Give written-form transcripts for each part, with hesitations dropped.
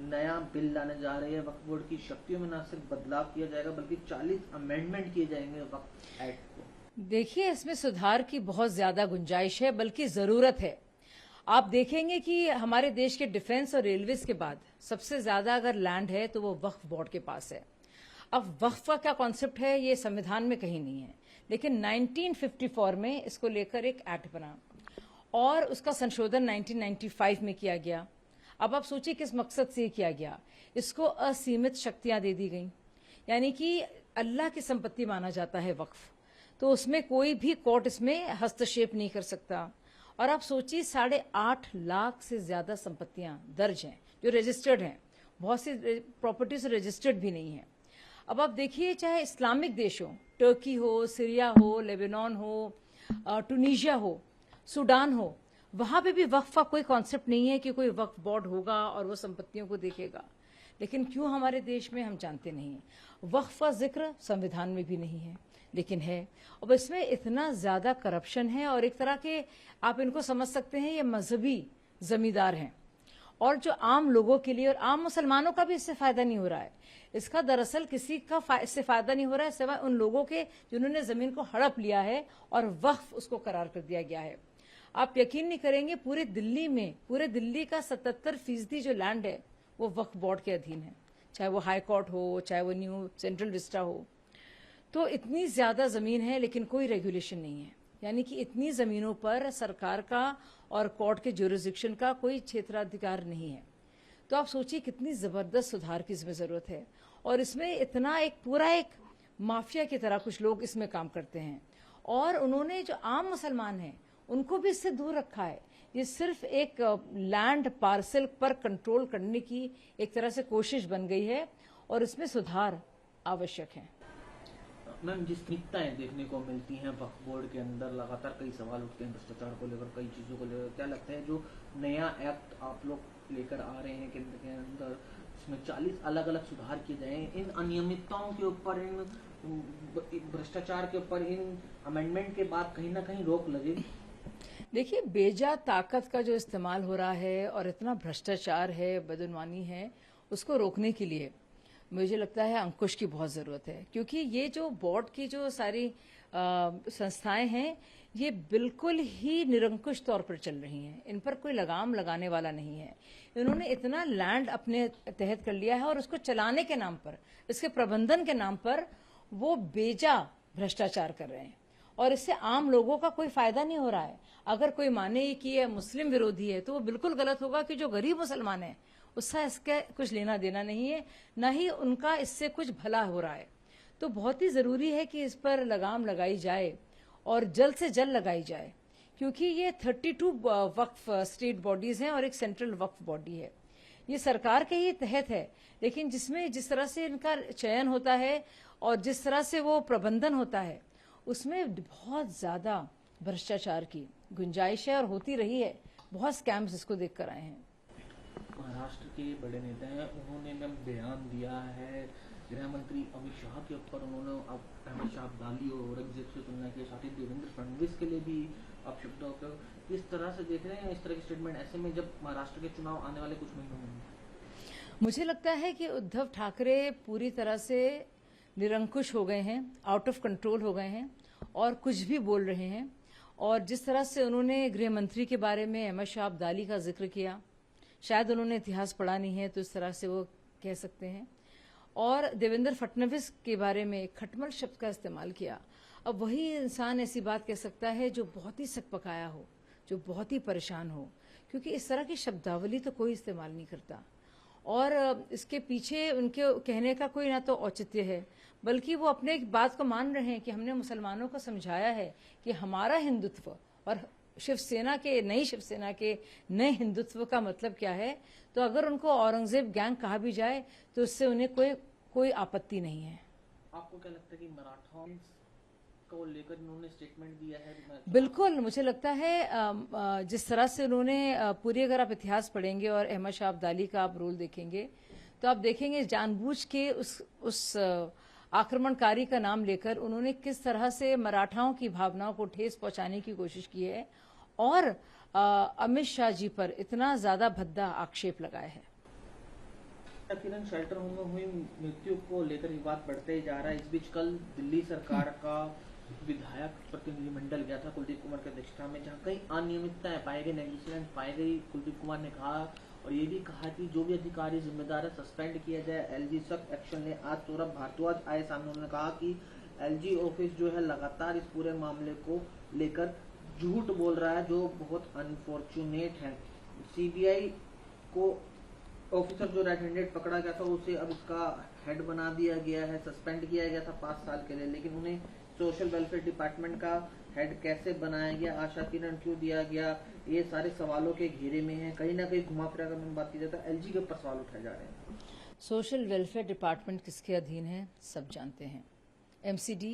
नया बिल लाने जा रही है वक्फ बोर्ड की शक्तियों में न सिर्फ बदलाव किया जाएगा बल्कि 40 अमेंडमेंट किए जाएंगे वक्फ एक्ट को। देखिए, इसमें सुधार की बहुत ज्यादा गुंजाइश है, बल्कि जरूरत है। आप देखेंगे कि हमारे देश के डिफेंस और रेलवेज के बाद सबसे ज्यादा अगर लैंड है तो वो वक्फ बोर्ड के पास है। अब वक्फ का क्या कॉन्सेप्ट है ये संविधान में कहीं नहीं है, लेकिन 1954 में इसको लेकर एक एक्ट बना और उसका संशोधन 1995 में किया गया। अब आप सोचिए किस मकसद से किया गया। इसको असीमित शक्तियां दे दी गई, यानी कि अल्लाह की संपत्ति माना जाता है वक्फ, तो उसमें कोई भी कोर्ट इसमें हस्तक्षेप नहीं कर सकता। और आप सोचिए 8.5 लाख से ज्यादा संपत्तियां दर्ज हैं जो रजिस्टर्ड हैं, बहुत सी प्रॉपर्टीज रजिस्टर्ड भी नहीं है। अब आप देखिए, चाहे इस्लामिक देश हो, टर्की हो, सीरिया हो, लेबनान हो, टूनीशिया हो, सूडान हो, वहां पे भी वक्फ का कोई कॉन्सेप्ट नहीं है कि कोई वक्फ बोर्ड होगा और वो संपत्तियों को देखेगा। लेकिन क्यों हमारे देश में हम जानते नहीं हैं। वक्फ का जिक्र संविधान में भी नहीं है, लेकिन है। और इसमें इतना ज्यादा करप्शन है और एक तरह के आप इनको समझ सकते हैं ये मजहबी जमींदार हैं, और जो आम लोगों के लिए और आम मुसलमानों का भी इससे फायदा नहीं हो रहा है। इसका दरअसल किसी का इससे फायदा नहीं हो रहा है सिवाय उन लोगों के जिन्होंने जमीन को हड़प लिया है और वक्फ उसको करार कर दिया गया है। आप यकीन नहीं करेंगे, पूरे दिल्ली का 77% जो लैंड है वो वक्फ बोर्ड के अधीन है, चाहे वो हाई कोर्ट हो, चाहे वो न्यू सेंट्रल विस्टा हो। तो इतनी ज्यादा जमीन है लेकिन कोई रेगुलेशन नहीं है, यानी कि इतनी जमीनों पर सरकार का और कोर्ट के ज्यूरिसडिक्शन का कोई क्षेत्राधिकार नहीं है। तो आप सोचिए कितनी जबरदस्त सुधार की इसमें जरूरत है। और इसमें इतना पूरा एक माफिया की तरह कुछ लोग इसमें काम करते हैं, और उन्होंने जो आम मुसलमान हैं उनको भी इससे दूर रखा है। ये सिर्फ एक लैंड पार्सल पर कंट्रोल करने की एक तरह से कोशिश बन गई है, और इसमें सुधार आवश्यक है। मैम, जिस निकताएं देखने को मिलती हैं वक्फ बोर्ड के अंदर, लगातार कई सवाल उठते हैं भ्रष्टाचार को लेकर, कई चीज़ों को लेकर, क्या लगता है जो नया एक्ट आप लोग लेकर आ रहे हैं केंद्र के अंदर, इसमें 40 अलग अलग सुधार किए जाए, इन अनियमितताओं के ऊपर, इन भ्रष्टाचार के ऊपर, इन अमेंडमेंट के बाद कहीं ना कहीं रोक लगेगी? देखिए, बेजा ताकत का जो इस्तेमाल हो रहा है और इतना भ्रष्टाचार है, बदनवानी है, उसको रोकने के लिए मुझे लगता है अंकुश की बहुत जरूरत है। क्योंकि ये जो बोर्ड की जो सारी संस्थाएं हैं ये बिल्कुल ही निरंकुश तौर पर चल रही हैं, इन पर कोई लगाम लगाने वाला नहीं है। इन्होंने इतना लैंड अपने तहत कर लिया है और उसको चलाने के नाम पर, इसके प्रबंधन के नाम पर वो बेजा भ्रष्टाचार कर रहे हैं, और इससे आम लोगों का कोई फायदा नहीं हो रहा है। अगर कोई माने कि ये मुस्लिम विरोधी है तो वो बिल्कुल गलत होगा कि जो गरीब मुसलमान है उसका इसका कुछ लेना देना नहीं है, न ही उनका इससे कुछ भला हो रहा है। तो बहुत ही जरूरी है कि इस पर लगाम लगाई जाए और जल्द से जल्द लगाई जाए, क्योंकि ये 32 वक्फ स्टेट बॉडीज हैं और एक सेंट्रल वक्फ बॉडी है। ये सरकार के ही तहत है, लेकिन जिसमें जिस तरह से इनका चयन होता है और जिस तरह से वो प्रबंधन होता है उसमें बहुत ज्यादा भ्रष्टाचार की गुंजाइश है और होती रही है। बहुत स्कैम्स इसको देख कर आए हैं। महाराष्ट्र के बड़े नेता हैं, उन्होंने मैम बयान दिया है गृह मंत्री अमित शाह के ऊपर, उन्होंने अहमद शाह अब्दाली और औरंगजेब से तुलना की, साथ ही देवेंद्र फडणवीस के लिए भी आप शब्दों का किस तरह से देख रहे हैं इस तरह की स्टेटमेंट ऐसे में जब महाराष्ट्र के चुनाव आने वाले कुछ महीनों में? मुझे लगता है कि उद्धव ठाकरे पूरी तरह से निरंकुश हो गए हैं, आउट ऑफ कंट्रोल हो गए हैं और कुछ भी बोल रहे हैं। और जिस तरह से उन्होंने गृह मंत्री के बारे में अहमद शाह अब्दाली का जिक्र किया, शायद उन्होंने इतिहास पढ़ा नहीं है तो इस तरह से वो कह सकते हैं। और देवेंद्र फडणवीस के बारे में खटमल शब्द का इस्तेमाल किया। अब वही इंसान ऐसी बात कह सकता है जो बहुत ही सकपकाया हो, जो बहुत ही परेशान हो, क्योंकि इस तरह की शब्दावली तो कोई इस्तेमाल नहीं करता। और इसके पीछे उनके कहने का कोई ना तो औचित्य है, बल्कि वो अपने एक बात को मान रहे हैं कि हमने मुसलमानों को समझाया है कि हमारा हिंदुत्व और शिवसेना के नए हिंदुत्व का मतलब क्या है। तो अगर उनको औरंगजेब गैंग कहा भी जाए तो उससे उन्हें कोई आपत्ति नहीं है। आपको क्या लगता है कि मराठा को लेकर उन्होंने स्टेटमेंट दिया है? बिल्कुल, मुझे लगता है जिस तरह से उन्होंने पूरी, अगर आप इतिहास पढ़ेंगे और अहमद शाह अब्दाली का आप रोल देखेंगे तो आप देखेंगे जानबूझ के उस आक्रमणकारी का नाम लेकर उन्होंने किस तरह से मराठाओं की भावनाओं को ठेस पहुंचाने की कोशिश की है और अमित शाह जी पर इतना ज्यादा भद्दा आक्षेप लगाया है। किरण शेल्टर होम में हुई मृत्यु को लेकर विवाद बढ़ते ही जा रहा है। इस बीच कल दिल्ली सरकार का विधायक प्रतिनिधिमंडल गया था कुलदीप कुमार की अध्यक्षता में, जहाँ कई अनियमितताएं पाई गई, नेग्लिजेंस पाई गई। कुलदीप कुमार ने कहा और ये भी कहा कि जो भी अधिकारी जिम्मेदार है सस्पेंड किया जाए, एलजी सख्त एक्शन ले। आज सौरभ भारद्वाज आए सामने, उन्होंने कहा कि एलजी ऑफिस जो है लगातार इस पूरे मामले को लेकर झूठ बोल रहा है, जो बहुत अनफॉर्चुनेट है। सीबीआई को ऑफिसर जो रेड हैंडेड पकड़ा गया था उसे अब इसका हेड बना दिया गया है, सस्पेंड किया गया था 5 साल के लिए, लेकिन उन्हें सोशल वेलफेयर डिपार्टमेंट का हेड कैसे बनाया गया, आशा किरण क्यों दिया गया, ये सारे सवालों के घेरे में है। कहीं ना कहीं घुमा फिरा कर हम बात की जाता है, एलजी के ऊपर सवाल उठाए जा रहे हैं। सोशल वेलफेयर डिपार्टमेंट किसके अधीन है सब जानते हैं। एमसीडी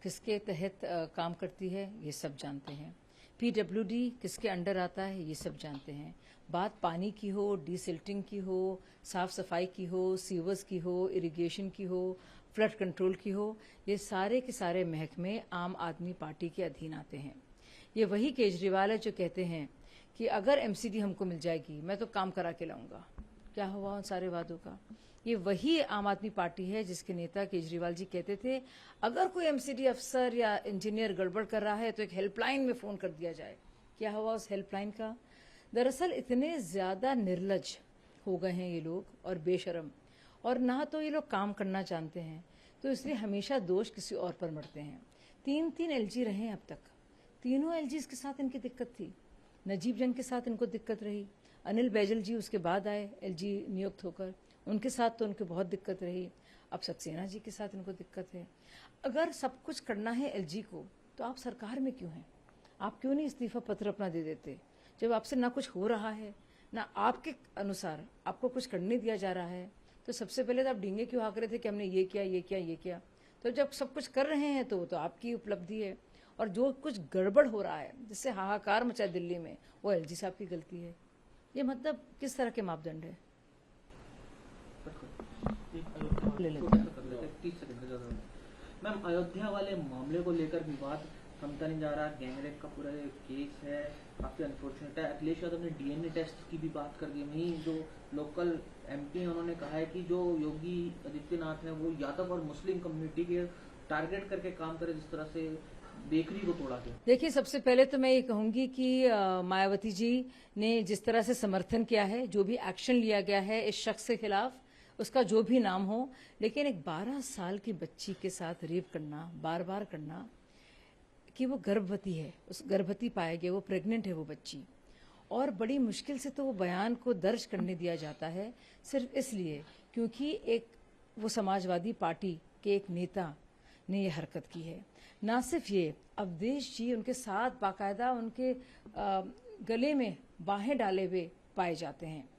किसके तहत काम करती है ये सब जानते हैं। पीडब्ल्यूडी किसके अंडर आता है ये सब जानते हैं। बात पानी की हो, डिसिल्टिंग की हो, साफ सफाई की हो, सीवर्स की हो, इरिगेशन की हो, फ्लड कंट्रोल की हो, ये सारे के सारे महकमे आम आदमी पार्टी के अधीन आते हैं। ये वही केजरीवाल है जो कहते हैं कि अगर एमसीडी हमको मिल जाएगी मैं तो काम करा के लाऊंगा। क्या हुआ उन सारे वादों का? ये वही आम आदमी पार्टी है जिसके नेता केजरीवाल जी कहते थे अगर कोई एमसीडी अफसर या इंजीनियर गड़बड़ कर रहा है तो एक हेल्पलाइन में फोन कर दिया जाए। क्या हुआ उस हेल्पलाइन का? दरअसल इतने ज्यादा निर्लज हो गए हैं ये लोग और बेशरम, और ना तो ये लोग काम करना जानते हैं, तो इसलिए हमेशा दोष किसी और पर मरते हैं। 3 एलजी रहे अब तक, तीनों एलजीज के साथ इनकी दिक्कत थी। नजीब जंग के साथ इनको दिक्कत रही, अनिल बैजल जी उसके बाद आए एलजी नियुक्त होकर, उनके साथ तो उनको बहुत दिक्कत रही। अब सक्सेना जी के साथ इनको दिक्कत है। अगर सब कुछ करना है एलजी को तो आप सरकार में क्यों हैं? आप क्यों नहीं इस्तीफा पत्र अपना दे देते? जब आपसे ना कुछ हो रहा है, ना आपके अनुसार आपको कुछ करने दिया जा रहा है, तो सबसे पहले तो आप डींगे क्यों हाँक रहे थे कि हमने ये किया ये किया ये किया? तो जब सब कुछ कर रहे हैं तो आपकी उपलब्धि है, और जो कुछ गड़बड़ हो रहा है जिससे हाहाकार मचा दिल्ली में, वो एलजी साहब की गलती है। ये मतलब किस तरह के मापदंड है? ले लेते हैं 30 सेकंड। मैम, अयोध्या वाले मामले को लेकर विवाद थमता नहीं जा रहा, गैंगरेप का पूरा केस है, काफी अनफॉर्चुनेट है। अखिलेश यादव ने डीएनए टेस्ट की भी बात कर दी। वहीं जो लोकल एमपी हैं उन्होंने कहा है कि जो योगी आदित्यनाथ है वो यादव और मुस्लिम कम्युनिटी के टारगेट करके काम करे, जिस तरह से बेकरी को तोड़ा गया। देखिए, सबसे पहले तो मैं ये कहूंगी कि मायावती जी ने जिस तरह से समर्थन किया है, जो भी एक्शन लिया गया है इस शख्स के खिलाफ, उसका जो भी नाम हो, लेकिन एक 12 साल की बच्ची के साथ रेप करना, बार बार करना, कि वो गर्भवती है, उस गर्भवती पाया गया, वो प्रेग्नेंट है वो बच्ची, और बड़ी मुश्किल से तो वो बयान को दर्ज करने दिया जाता है सिर्फ इसलिए क्योंकि एक वो समाजवादी पार्टी के एक नेता ने ये हरकत की है। ना सिर्फ ये, अवधेश जी उनके साथ बाकायदा उनके गले में बाहें डाले हुए पाए जाते हैं।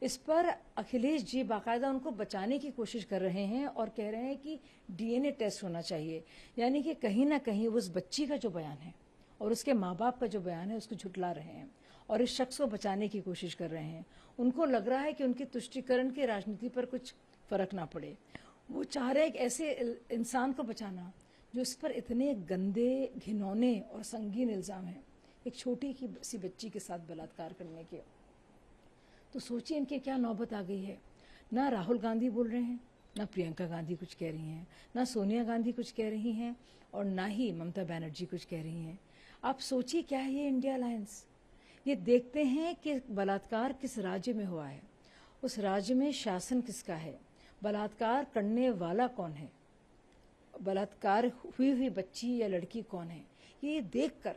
इस पर अखिलेश जी बाकायदा उनको बचाने की कोशिश कर रहे हैं और कह रहे हैं कि डीएनए टेस्ट होना चाहिए, यानी कि कहीं ना कहीं उस बच्ची का जो बयान है और उसके माँ बाप का जो बयान है उसको झुटला रहे हैं और इस शख्स को बचाने की कोशिश कर रहे हैं। उनको लग रहा है कि उनकी तुष्टीकरण की राजनीति पर कुछ फर्क ना पड़े। वो चाह रहे हैं एक ऐसे इंसान को बचाना जो इस पर इतने गंदे, घिनौने और संगीन इल्जाम हैं, एक छोटी सी बच्ची के साथ बलात्कार करने के। तो सोचिए इनके क्या नौबत आ गई है। ना राहुल गांधी बोल रहे हैं, ना प्रियंका गांधी कुछ कह रही हैं, ना सोनिया गांधी कुछ कह रही हैं, और ना ही ममता बनर्जी कुछ कह रही हैं। आप सोचिए क्या है ये इंडिया अलायंस? ये देखते हैं कि बलात्कार किस राज्य में हुआ है, उस राज्य में शासन किसका है, बलात्कार करने वाला कौन है, बलात्कार हुई बच्ची या लड़की कौन है, ये देखकर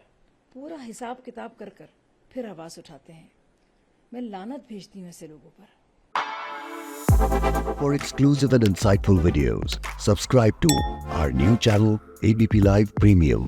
पूरा हिसाब किताब कर फिर आवाज उठाते हैं। मैं लानत भेजती हूँ ऐसे लोगों पर। For exclusive and insightful videos, subscribe to our new channel ABP Live Premium.